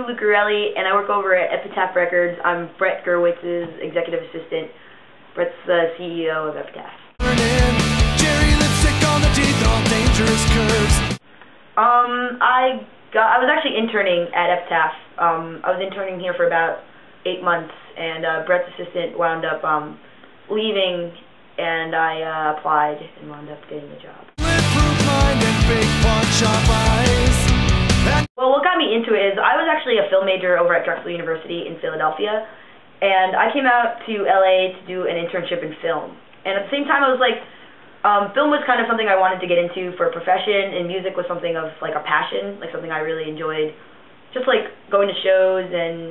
Sue Lucarelli, and I work over at Epitaph Records. I'm Brett Gerwitz's executive assistant. Brett's the CEO of Epitaph. I was actually interning at Epitaph. I was interning here for about 8 months, and Brett's assistant wound up leaving, and I applied and wound up getting the job. Well, what got me into it is I was actually a film major over at Drexel University in Philadelphia, and I came out to LA to do an internship in film. And at the same time, I was like, film was kind of something I wanted to get into for a profession, and music was something of like a passion, like something I really enjoyed, just like going to shows and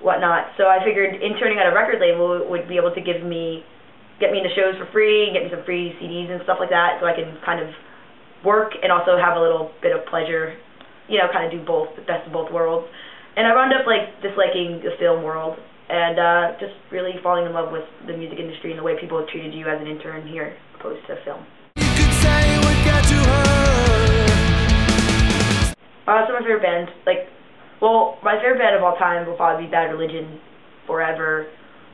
whatnot. So I figured interning at a record label would be able to get me into shows for free, get me some free CDs and stuff like that, so I can kind of work and also have a little bit of pleasure, you know, kind of do both, the best of both worlds. And I wound up like disliking the film world and just really falling in love with the music industry and the way people have treated you as an intern here opposed to film. You could say what got to her. Some of my favorite bands, my favorite band of all time will probably be Bad Religion, Forever,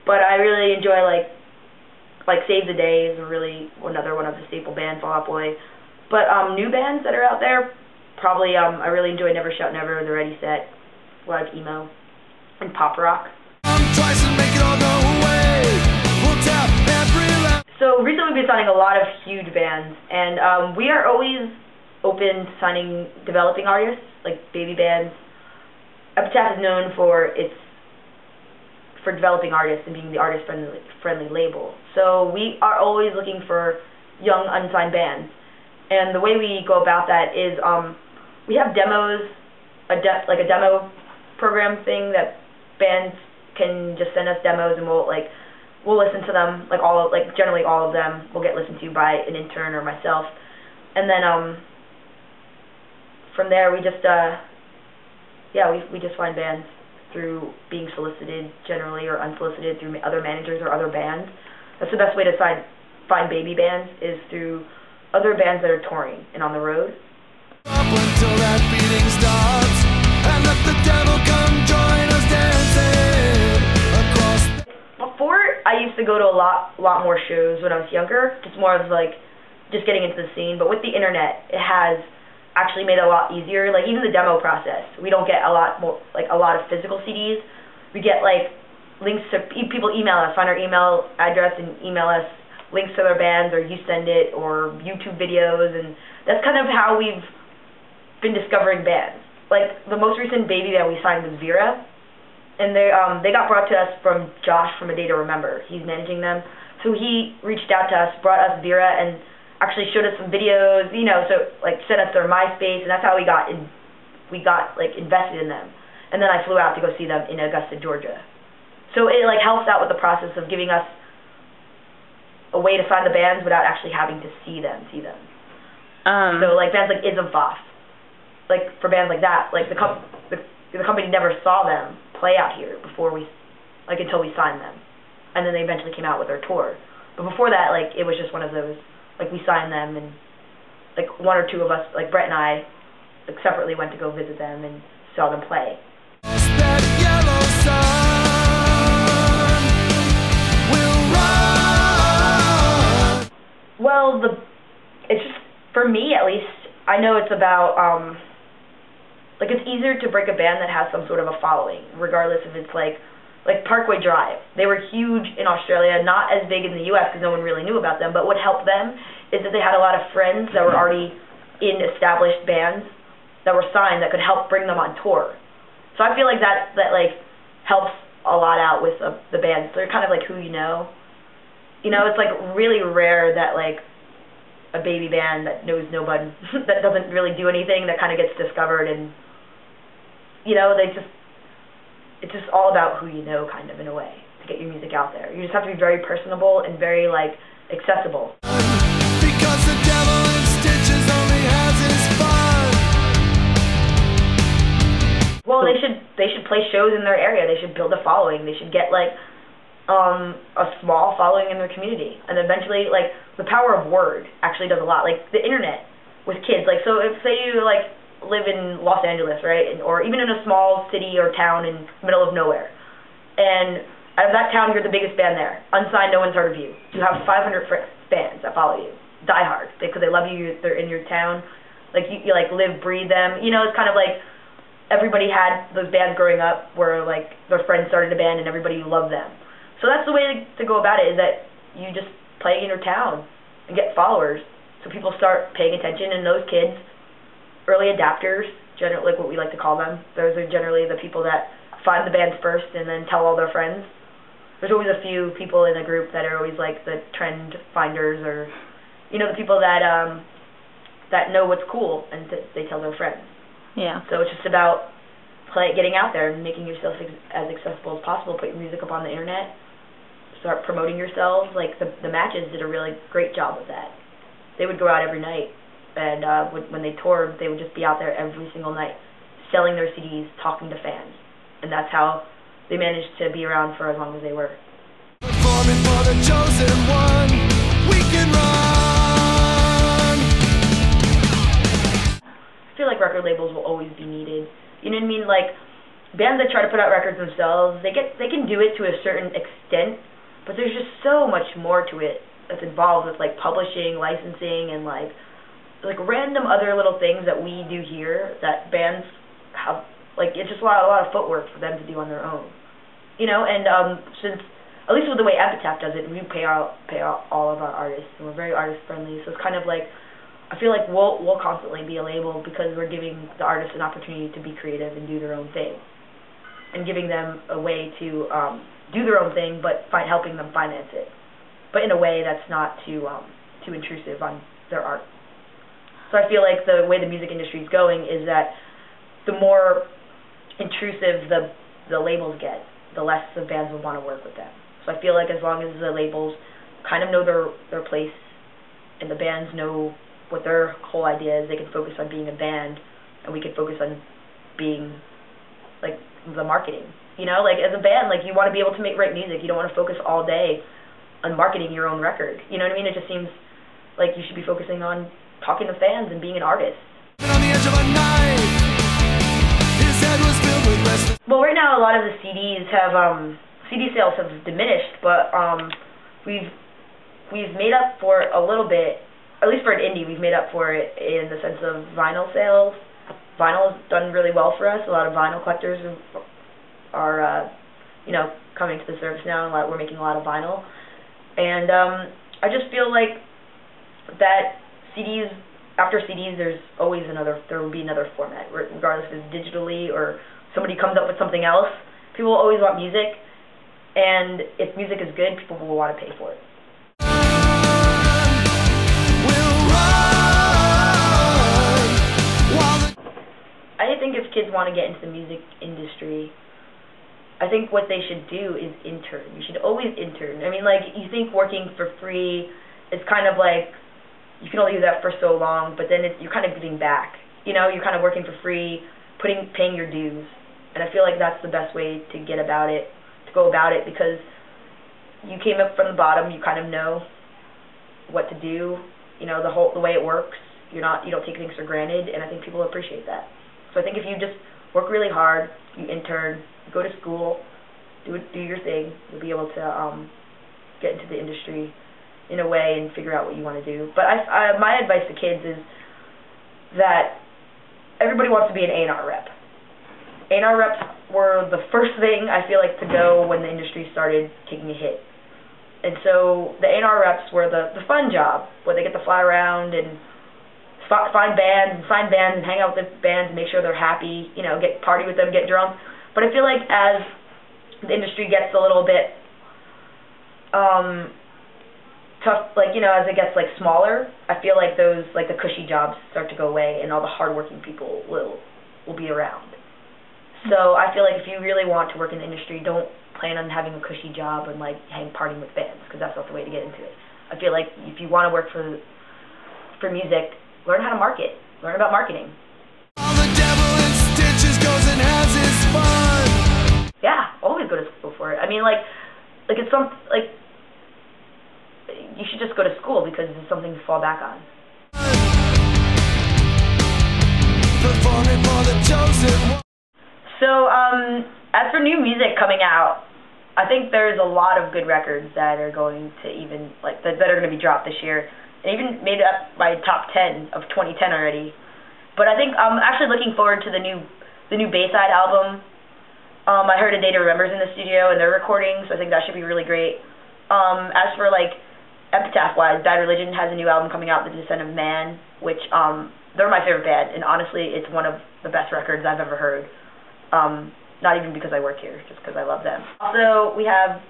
but I really enjoy like Save the Day is really another one of the staple bands, Fall Out Boy. But new bands that are out there, probably I really enjoy Never Shout Never, The Ready Set, a lot of emo, and pop rock. So recently we've been signing a lot of huge bands, and we are always open to signing developing artists, like baby bands. Epitaph is known for developing artists and being the artist-friendly label. So we are always looking for young, unsigned bands. And the way we go about that is we have demos, a demo program thing that bands can just send us demos, and we'll listen to them, generally all of them will get listened to by an intern or myself. And then from there we just we just find bands through being solicited generally or unsolicited through other managers or other bands. That's the best way to find baby bands, is through other bands that are touring and on the road. Up until that beating stops, and let the devil come join us dancing across. Before, I used to go to a lot more shows when I was younger, just more of just getting into the scene. But with the internet, it has actually made it a lot easier. Like even the demo process, we don't get a lot of physical CDs. We get links to people email us, find our email address and email us links to their bands, or you send it, or YouTube videos, and that's kind of how we've been discovering bands. Like the most recent baby band we signed was Vera, and they got brought to us from Josh from A Day to Remember. He's managing them, so he reached out to us, brought us Vera, and actually showed us some videos, sent us their MySpace, and that's how we got invested in them. And then I flew out to go see them in Augusta, Georgia. So it helps out with the process of giving us a way to sign the bands without actually having to see them. So bands like Ism Foss, for bands like that, the company never saw them play out here before until we signed them, and then they eventually came out with their tour. But before that, it was just one of those, we signed them, and one or two of us, Brett and I, separately went to go visit them and saw them play. That yellow sun will run. Well, it's just, for me at least, I know it's about, it's easier to break a band that has some sort of a following, regardless if it's like Parkway Drive. They were huge in Australia, not as big in the U.S. because no one really knew about them, but what helped them is that they had a lot of friends that were already in established bands that were signed that could help bring them on tour. So I feel like that helps a lot out with the bands. They're kind of who you know. You know, it's really rare that a baby band that knows nobody, that doesn't really do anything, that kind of gets discovered, and it's just all about who you know, kind of, in a way, to get your music out there. You just have to be very personable and very accessible. Because the devil in stitches only has his fun. Well, they should play shows in their area. They should build a following. They should get a small following in their community, and eventually the power of word actually does a lot. The internet with kids. So if say you live in Los Angeles, right, or even in a small city or town in the middle of nowhere, and out of that town, you're the biggest band there. Unsigned, no one's heard of you. You have 500 fans that follow you. Die hard, because they love you. They're in your town. Like you like live, breathe them. You know, it's kind of like everybody had those bands growing up where like their friends started a band and everybody loved them. So that's the way to go about it. Is that you just play in your town and get followers. So people start paying attention, and those kids, early adapters, generally like what we like to call them. Those are generally the people that find the bands first and then tell all their friends. There's always a few people in a group that are always like the trend finders, or you know, the people that that know what's cool and they tell their friends. Yeah. So it's just about getting out there and making yourself as accessible as possible. Put your music up on the internet. Start promoting yourselves. Like the Matches did a really great job of that. They would go out every night, and when they toured, they would just be out there every single night, selling their CDs, talking to fans, and that's how they managed to be around for as long as they were. Performing for the chosen one, we can run. I feel like record labels will always be needed. You know what I mean? Like bands that try to put out records themselves, they can do it to a certain extent, but there's just so much more to it that's involved with like publishing, licensing, and like random other little things that we do here that bands have. Like it's just a lot of footwork for them to do on their own. You know, and since, at least with the way Epitaph does it, we pay all of our artists, and we're very artist friendly. So it's kind of like, I feel like we'll constantly be a label because we're giving the artists an opportunity to be creative and do their own thing, and giving them a way to do their own thing, but helping them finance it, but in a way that's not too intrusive on their art. So I feel like the way the music industry is going is that the more intrusive the labels get, the less the bands will want to work with them. So I feel like as long as the labels kind of know their place, and the bands know what their whole idea is, they can focus on being a band, and we can focus on being like the marketing. You know, like as a band, like you want to be able to write music. You don't want to focus all day on marketing your own record. You know what I mean? It just seems like you should be focusing on talking to fans and being an artist. On the edge of a knife, his head was filled with restless. Well, right now a lot of the CDs have CD sales have diminished, but we've made up for it a little bit. At least for an indie, we've made up for it in the sense of vinyl sales. Vinyl has done really well for us. A lot of vinyl collectors are you know, coming to the surface now, and we're making a lot of vinyl. And I just feel like that CDs, after CDs, there will be another format, regardless if it's digitally or somebody comes up with something else. People will always want music, and if music is good, people will want to pay for it. I think if kids want to get into the music industry, I think what they should do is intern. You should always intern. I mean, like, you think working for free is kind of like, you can only do that for so long, but then you're kind of giving back. You know, you're kind of working for free, paying your dues. And I feel like that's the best way to go about it, because you came up from the bottom, you kind of know what to do, you know, the way it works. You don't take things for granted, and I think people appreciate that. So I think if you just work really hard, you intern, you go to school, do your thing, you'll be able to get into the industry in a way and figure out what you want to do. But my advice to kids is that everybody wants to be an A&R rep. A&R reps were the first thing, I feel like, to go when the industry started taking a hit. And so the A&R reps were the fun job, where they get to fly around and find bands and sign bands and hang out with the bands and make sure they're happy, you know, party with them, get drunk. But I feel like as the industry gets a little bit tough, like, you know, as it gets like smaller, I feel like those, like, the cushy jobs start to go away, and all the hardworking people will be around. So I feel like if you really want to work in the industry, don't plan on having a cushy job and like partying with bands, because that's not the way to get into it. I feel like if you want to work for music, learn how to market. Learn about marketing. All the devil in stitches goes and has his fun. Yeah, always go to school for it. I mean, it's you should just go to school because it's something to fall back on. performing for the chosen. So, as for new music coming out, I think there's a lot of good records that are going to that are going to be dropped this year. And even made up my top 10 of 2010 already. But I think I'm actually looking forward to the new Bayside album. I heard A Day to Remember's in the studio and they're recording, so I think that should be really great. As for Epitaph-wise, Bad Religion has a new album coming out, The Descent of Man, which they're my favorite band, and honestly, it's one of the best records I've ever heard. Not even because I work here, just because I love them. Also, we have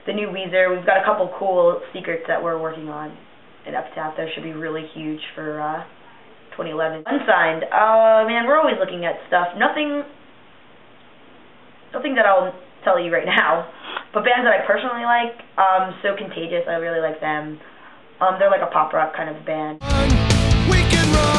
the new Weezer. We've got a couple cool secrets that we're working on in Epitaph that should be really huge for 2011. Unsigned. Man, we're always looking at stuff. Nothing that I'll tell you right now. But bands that I personally like, So Contagious, I really like them. They're like a pop rock kind of band. We can run.